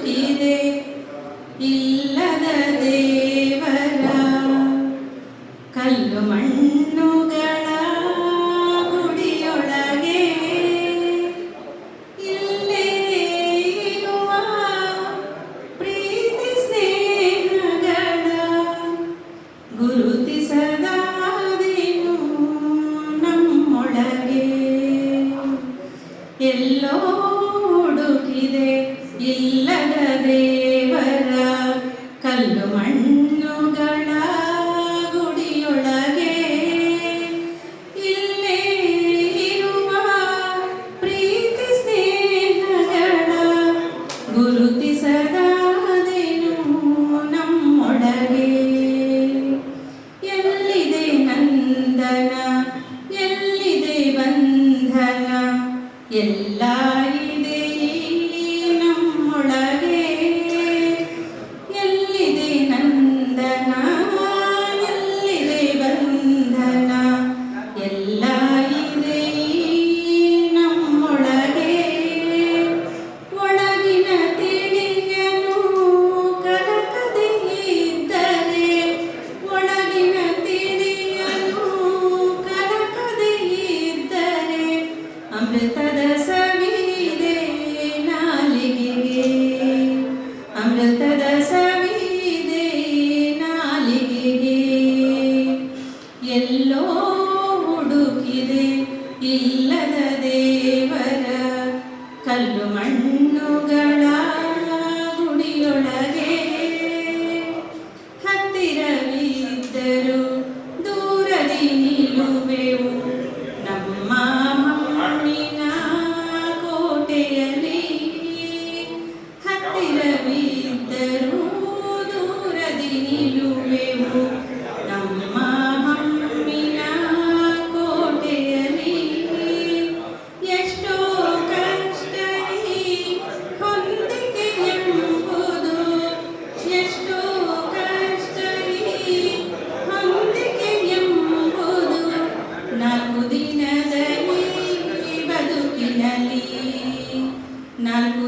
ಹುಡುಕಿದೆ ಇಲ್ಲದ ದೇವರ ಕಲ್ಲು ಮಣ್ಣುಗಳ ಗುಡಿಯೊಳಗೆ ಇಲ್ಲೇ ಇರುವ ಪ್ರೀತಿ ಸ್ನೇಹಗಳ ಗುರುತಿಸದಾದೇನು ನಮ್ಮೊಳಗೆ ಎಲ್ಲೋ ಹುಡುಕಿದೆ ಇಲ್ಲದ ದೇವರ ಕಲ್ಲು ಮಣ್ಣುಗಳ ಗುಡಿಯೊಳಗೆ ಇಲ್ಲೇ ಇರುವ ಪ್ರೀತಿ ಸ್ನೇಹಗಳ ಗುರುತಿಸದಾದೇನು ನಮ್ಮೊಳಗೆ ಎಲ್ಲಿದೆ ನಂದನ ಎಲ್ಲಿದೆ ಬಂಧನ ಎಲ್ಲ ಇದೆ ನಮ್ಮೊಳಗೆ ಎಲ್ಲಿದೆ ನಂದನ ಎಲ್ಲಿದೆ ಬಂಧನ ಎಲ್ಲ ಇದೆ ನಮ್ಮೊಳಗೆ ಒಳಗಿನ ತಿಳಿಯನು ಕಲಕದೆ ಇದ್ದರೆ ಒಳಗಿನ ತಿಳಿಯನು ಕಲಕದೆ ಇದ್ದರೆ ಅಮೃತದ ಸವಿದೆ ನಾಲಿಗೆಗೆ ಅಮೃತದ ಸವಿದೆ ನಾಲಿಗೆಗೆ ಎಲ್ಲೋ ಹುಡುಕಿದೆ ಇಲ್ಲದ ದೇವರ ಕಲ್ಲು ಮಣ್ಣುಗಳ ಗುಡಿಯೊಳಗೆ ಹತ್ತಿರವಿದ್ದರೂ ದೂರದಿ ನಿಲ್ಲುವೆವು ನಮ್ಮ ಮಣ್ಣಿನ ಕೋಟೆಯಲ್ಲಿ ಹತ್ತಿರವಿದ್ದರೂ ದೂರದಿ ನಿಲ್ಲುವೆವು ನಮ್ಮ ಮಣ್ಣಿನ ಕೋಟೆಯಲ್ಲಿ ಎಷ್ಟೋ ಕಷ್ಟ ಹೊಂದಿಕೆ ಎಂಬುದು ಎಷ್ಟೋ ಕಷ್ಟ ಹೊಂದಿಕೆ ಎಂಬುದು ನಾಲ್ಕು ದಿನದಲ್ಲಿ ಬದುಕಿನಲ್ಲಿ ನಾಲ್ಕು